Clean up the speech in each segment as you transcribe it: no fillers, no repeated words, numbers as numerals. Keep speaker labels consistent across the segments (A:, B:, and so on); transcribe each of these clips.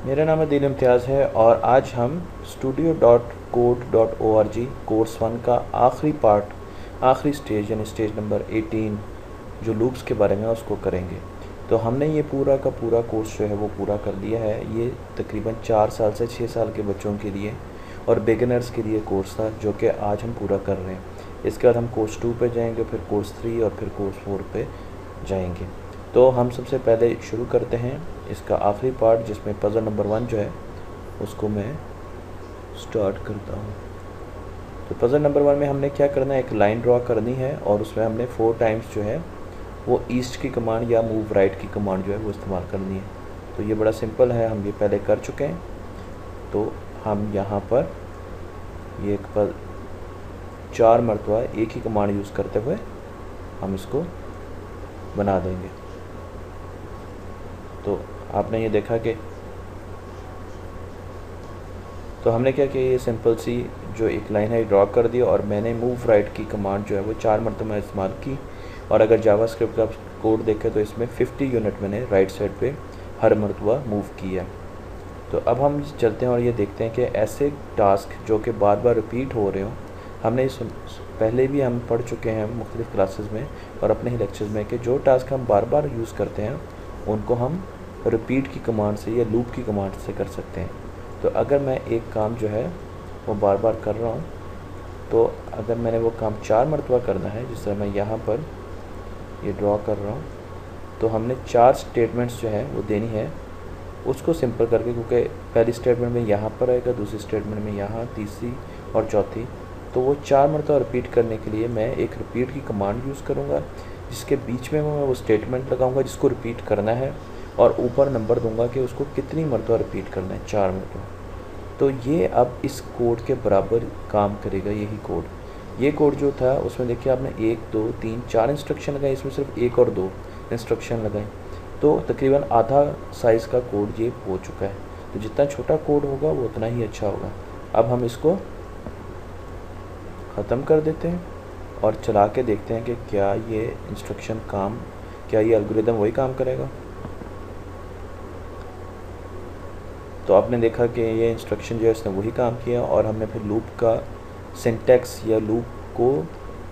A: मेरा नाम अदील इम्तियाज़ है और आज हम studio.code.org कोर्स 1 का आखिरी पार्ट, आखिरी स्टेज यानी स्टेज नंबर 18 जो लूप्स के बारे में उसको करेंगे। तो हमने ये पूरा का पूरा कोर्स जो है वो पूरा कर लिया है। ये तकरीबन 4 साल से 6 साल के बच्चों के लिए और बिगिनर्स के लिए कोर्स था, जो कि आज हम पूरा कर रहे हैं। इसके बाद हम कोर्स 2 पे जाएंगे, फिर कोर्स 3 और फिर कोर्स 4 पे जाएंगे। तो हम सबसे पहले शुरू करते हैं इसका आखिरी पार्ट, जिसमें पज़ल नंबर 1 जो है उसको मैं स्टार्ट करता हूँ। तो पज़ल नंबर 1 में हमने क्या करना है, एक लाइन ड्रॉ करनी है और उसमें हमने 4 टाइम्स जो है वो ईस्ट की कमांड या मूव राइट की कमांड जो है वो इस्तेमाल करनी है। तो ये बड़ा सिंपल है, हम ये पहले कर चुके हैं। तो हम यहाँ पर ये एक पर 4 मरतबा एक ही कमांड यूज़ करते हुए हम इसको बना देंगे। तो आपने ये देखा कि तो हमने क्या किया, ये सिंपल सी जो एक लाइन है ड्रॉ कर दी और मैंने मूव राइट की कमांड जो है वो 4 मरतबा इस्तेमाल की। और अगर जावास्क्रिप्ट का कोड देखें तो इसमें 50 यूनिट मैंने राइट साइड पे हर मरतबा मूव किया। तो अब हम चलते हैं और ये देखते हैं कि ऐसे टास्क जो कि बार बार रिपीट हो रहे हो, हमने पहले भी हम पढ़ चुके हैं मुख्तलिफ़ क्लासेस में और अपने ही लेक्चर्स में कि जो टास्क हम बार बार यूज़ करते हैं उनको हम रिपीट की कमांड से या लूप की कमांड से कर सकते हैं। तो अगर मैं एक काम जो है वो बार बार कर रहा हूँ, तो अगर मैंने वो काम 4 मरतबा करना है, जिस तरह मैं यहाँ पर ये ड्रॉ कर रहा हूँ, तो हमने 4 स्टेटमेंट्स जो है वो देनी है उसको सिंपल करके, क्योंकि पहली स्टेटमेंट में यहाँ पर आएगा, दूसरी स्टेटमेंट में यहाँ, तीसरी और चौथी। तो वो 4 मरतबा रिपीट करने के लिए मैं एक रिपीट की कमांड यूज़ करूँगा, जिसके बीच में मैं वो स्टेटमेंट लगाऊँगा जिसको रिपीट करना है और ऊपर नंबर दूंगा कि उसको कितनी मरतबा रिपीट करना है, 4 मरतबा। तो ये अब इस कोड के बराबर काम करेगा यही कोड। ये कोड जो था उसमें देखिए आपने 1 2 3 4 इंस्ट्रक्शन लगाए, इसमें सिर्फ 1 और 2 इंस्ट्रक्शन लगाए, तो तकरीबन आधा साइज़ का कोड ये हो चुका है। तो जितना छोटा कोड होगा वो उतना ही अच्छा होगा। अब हम इसको ख़त्म कर देते हैं और चला के देखते हैं कि क्या ये इंस्ट्रक्शन क्या ये एल्गोरिदम वही काम करेगा। तो आपने देखा कि ये इंस्ट्रक्शन जो है इसने वही काम किया और हमने फिर लूप का सिंटैक्स या लूप को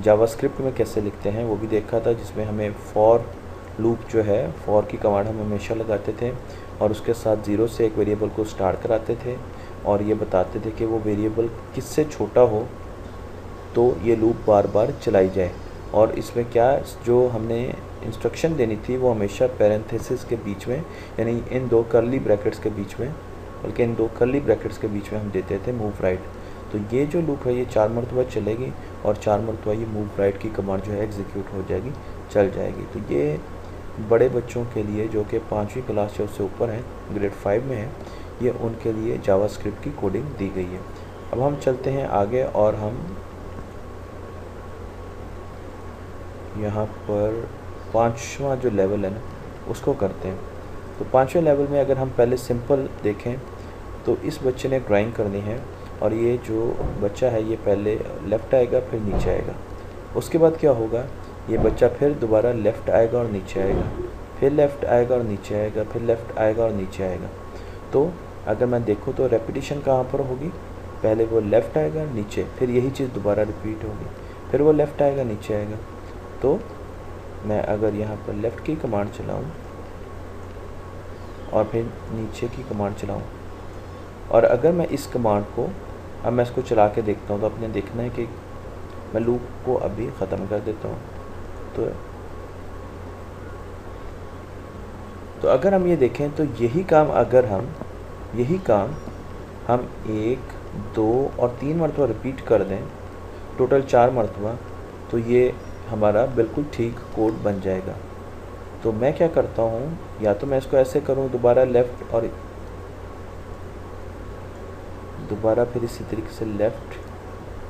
A: जावास्क्रिप्ट में कैसे लिखते हैं वो भी देखा था, जिसमें हमें फॉर लूप जो है, फॉर की कमांड हम हमेशा लगाते थे और उसके साथ 0 से एक वेरिएबल को स्टार्ट कराते थे और ये बताते थे कि वो वेरिएबल किससे छोटा हो तो ये लूप बार बार चलाई जाए। और इसमें क्या जो हमने इंस्ट्रक्शन देनी थी वो हमेशा पैरेंथेसिस के बीच में, यानी इन 2 कर्ली ब्रैकेट्स के बीच में, बल्कि इन 2 कर्ली ब्रैकेट्स के बीच में हम देते थे मूव राइट। तो ये जो लूप है ये 4 मरतबा चलेगी और 4 मरतबा ये मूव राइट की कमांड जो है एग्जीक्यूट हो जाएगी, चल जाएगी। तो ये बड़े बच्चों के लिए जो कि 5वीं क्लास या उससे ऊपर हैं, ग्रेड 5 में है, ये उनके लिए जावास्क्रिप्ट की कोडिंग दी गई है। अब हम चलते हैं आगे और हम यहाँ पर 5वां जो लेवल है ना उसको करते हैं। तो 5वें लेवल में अगर हम पहले सिंपल देखें तो इस बच्चे ने ड्राइंग करनी है और ये जो बच्चा है ये पहले लेफ़्ट आएगा फिर नीचे आएगा। उसके बाद क्या होगा, ये बच्चा फिर दोबारा लेफ़्ट आएगा और नीचे आएगा, फिर लेफ़्ट आएगा और नीचे आएगा, फिर लेफ़्ट आएगा और नीचे आएगा। तो अगर मैं देखूँ तो रेपिटेशन कहाँ पर होगी, पहले वो लेफ़्ट आएगा नीचे, फिर यही चीज़ दोबारा रिपीट होगी, फिर वो लेफ़्ट आएगा नीचे आएगा। तो मैं अगर यहाँ पर लेफ़्ट की कमांड चलाऊँ और फिर नीचे की कमांड चलाऊँ और अगर मैं इस कमांड को अब मैं इसको चला के देखता हूँ, तो आपने देखना है कि मैं लूप को अभी ख़त्म कर देता हूँ। तो अगर हम ये देखें तो यही काम हम 1 2 और 3 मरतबा रिपीट कर दें, टोटल 4 मरतबा, तो ये हमारा बिल्कुल ठीक कोड बन जाएगा। तो मैं क्या करता हूँ, या तो मैं इसको ऐसे करूँ, दोबारा लेफ़्ट और दोबारा फिर इसी तरीके से लेफ़्ट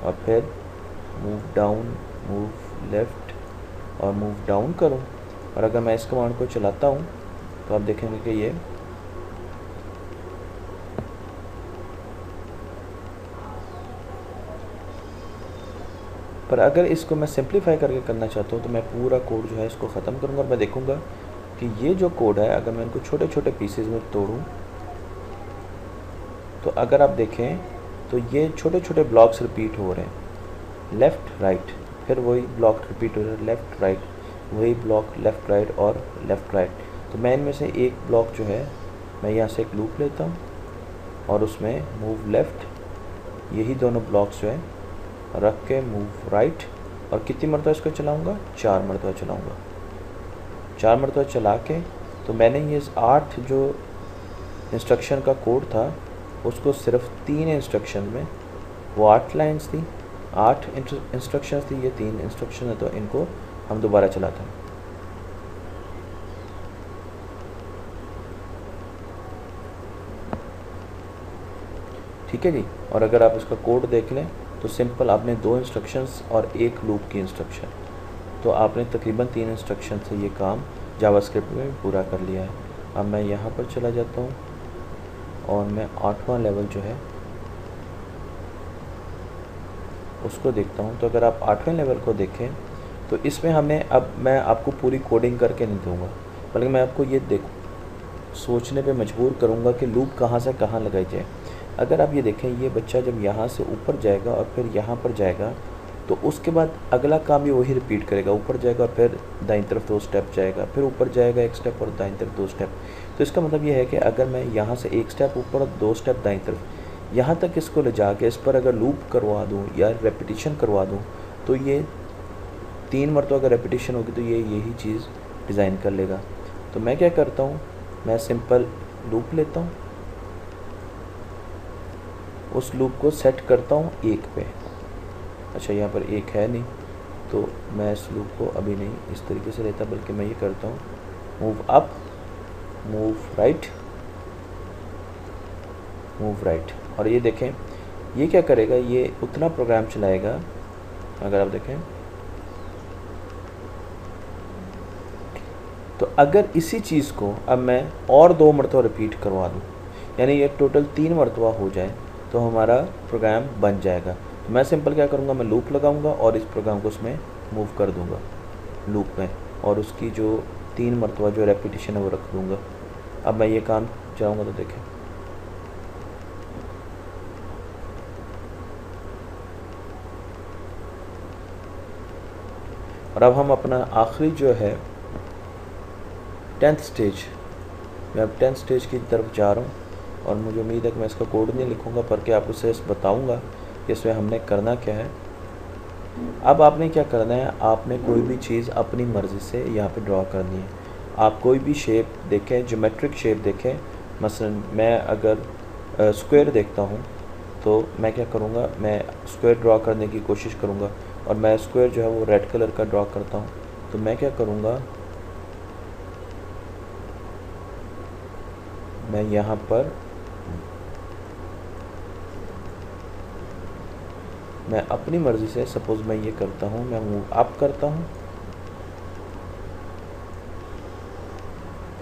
A: और फिर मूव डाउन, मूव लेफ़्ट और मूव डाउन करूँ। और अगर मैं इस कमांड को चलाता हूँ तो आप देखेंगे कि ये पर अगर इसको मैं सिंप्लीफाई करके करना चाहता हूँ तो मैं पूरा कोड जो है इसको ख़त्म करूँगा और मैं देखूँगा कि ये जो कोड है अगर मैं इनको छोटे छोटे पीसेज में तोड़ूँ तो अगर आप देखें तो ये छोटे छोटे ब्लॉक्स रिपीट हो रहे हैं, लेफ़्ट राइट, फिर वही ब्लॉक रिपीट हो रहे हैं, लेफ़्ट राइट, वही ब्लॉक लेफ़्ट राइट और लेफ़्ट राइट। तो मैं इनमें से एक ब्लॉक जो है मैं यहाँ से एक लूप लेता हूँ और उसमें मूव लेफ़्ट, यही दोनों ब्लॉक्स जो है रख के मूव राइट, और कितनी मरतबा इसको चलाऊँगा, 4 मरतबा चलाऊँगा। 4 मरतबा चला के तो मैंने ये 8 जो इंस्ट्रक्शन का कोड था उसको सिर्फ 3 इंस्ट्रक्शन में, वो 8 लाइन्स थी, 8 इंस्ट्रक्शंस थी, ये 3 इंस्ट्रक्शन है, तो इनको हम दोबारा चलाते हैं। ठीक है जी। और अगर आप इसका कोड देख लें तो सिंपल आपने 2 इंस्ट्रक्शंस और एक लूप की इंस्ट्रक्शन, तो आपने तकरीबन 3 इंस्ट्रक्शन से ये काम जावास्क्रिप्ट में पूरा कर लिया है। अब मैं यहाँ पर चला जाता हूँ और मैं 8वां लेवल जो है उसको देखता हूँ। तो अगर आप 8वें लेवल को देखें तो इसमें हमें, अब मैं आपको पूरी कोडिंग करके नहीं दूँगा, बल्कि मैं आपको ये सोचने पे मजबूर करूँगा कि लूप कहाँ से कहाँ लगाई जाए। अगर आप ये देखें, ये बच्चा जब यहाँ से ऊपर जाएगा और फिर यहाँ पर जाएगा तो उसके बाद अगला काम ये वही रिपीट करेगा, ऊपर जाएगा फिर दाईं तरफ 2 स्टेप जाएगा, फिर ऊपर जाएगा 1 स्टेप और दाईं तरफ 2 स्टेप। तो इसका मतलब ये है कि अगर मैं यहाँ से 1 स्टेप ऊपर और 2 स्टेप दाईं तरफ, यहाँ तक इसको ले जाके इस पर अगर लूप करवा दूँ या रेपिटिशन करवा दूँ तो ये 3 मरतबा अगर रेपिटिशन होगी तो ये यही चीज़ डिज़ाइन कर लेगा। तो मैं क्या करता हूँ, मैं सिंपल लूप लेता हूँ, उस लूप को सेट करता हूँ 1 पे। अच्छा, यहाँ पर 1 है नहीं तो मैं इस लूप को अभी नहीं इस तरीके से लेता, बल्कि मैं ये करता हूँ move up, move right, move right. और ये देखें ये क्या करेगा, ये उतना प्रोग्राम चलाएगा। अगर आप देखें तो अगर इसी चीज़ को अब मैं और 2 मरतबा रिपीट करवा दूँ, यानी ये टोटल 3 मरतबा हो जाए तो हमारा प्रोग्राम बन जाएगा। तो मैं सिंपल क्या करूँगा, मैं लूप लगाऊँगा और इस प्रोग्राम को उसमें मूव कर दूँगा लूप में, और उसकी जो 3 मरतबा जो रेपिटिशन है वो रख दूँगा। अब मैं ये काम चलाऊँगा तो देखें और अब हम अपना आखिरी जो है 10th स्टेज, मैं अब 10th स्टेज की तरफ जा रहा हूँ। और मुझे उम्मीद है कि मैं इसका कोड नहीं लिखूँगा, पर कि आपको सिर्फ बताऊँगा कि इसमें हमने करना क्या है। अब आपने क्या करना है, आपने कोई भी चीज़ अपनी मर्ज़ी से यहाँ पे ड्रॉ करनी है। आप कोई भी शेप देखें, ज्योमेट्रिक शेप देखें, मसलन मैं अगर स्क्वायर देखता हूँ तो मैं क्या करूँगा, मैं स्क्वायर ड्रॉ करने की कोशिश करूँगा और मैं स्क्वायर जो है वो रेड कलर का ड्रॉ करता हूँ। तो मैं क्या करूँगा, मैं यहाँ पर मैं अपनी मर्ज़ी से, सपोज़ मैं ये करता हूँ, मैं मूव अप करता हूँ,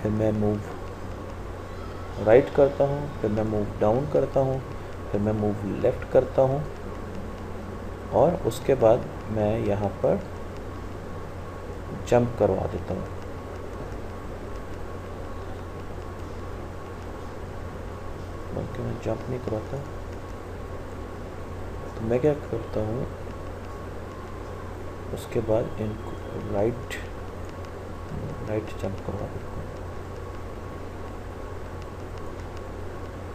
A: फिर मैं मूव राइट करता हूँ, फिर मैं मूव डाउन करता हूँ, फिर मैं मूव लेफ़्ट करता हूँ, और उसके बाद मैं यहाँ पर जंप करवा देता हूँ। बल्कि मैं जंप नहीं करवाता, तो मैं क्या करता हूँ, उसके बाद इनको राइट जंप करवा देता हूँ।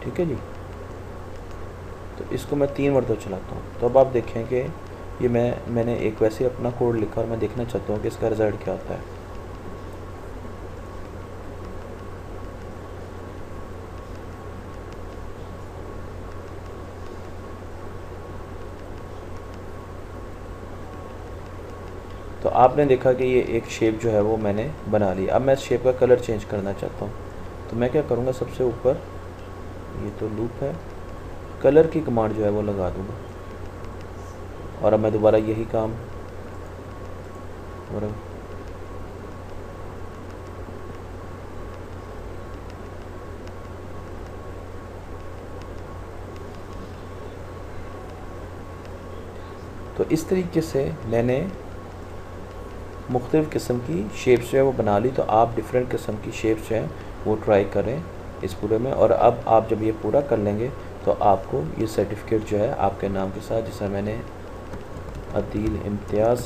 A: ठीक है जी। तो इसको मैं 3 मरतबा चलाता हूँ। तो अब आप देखें कि ये मैंने एक वैसे अपना कोड लिखा और मैं देखना चाहता हूँ कि इसका रिज़ल्ट क्या आता है। तो आपने देखा कि ये एक शेप जो है वो मैंने बना ली। अब मैं इस शेप का कलर चेंज करना चाहता हूँ, तो मैं क्या करूँगा, सबसे ऊपर ये तो लूप है, कलर की कमांड जो है वो लगा दूँगा और अब मैं दोबारा यही काम तो इस तरीके से मैंने मुख्तलिफ़ किस्म की शेप्स जो है वो बना ली। तो आप डिफरेंट किस्म की शेप्स जो हैं वो ट्राई करें इस पूरे में। और अब आप जब ये पूरा कर लेंगे तो आपको ये सर्टिफिकेट जो है आपके नाम के साथ, जैसा मैंने अदील इम्तियाज़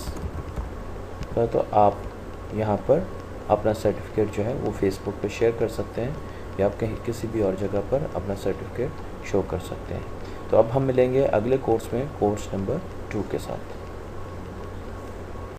A: का, तो आप यहाँ पर अपना सर्टिफिकेट जो है वो फेसबुक पे शेयर कर सकते हैं या आप कहीं किसी भी और जगह पर अपना सर्टिफिकेट शो कर सकते हैं। तो अब हम मिलेंगे अगले कोर्स में, कोर्स नंबर 2 के साथ।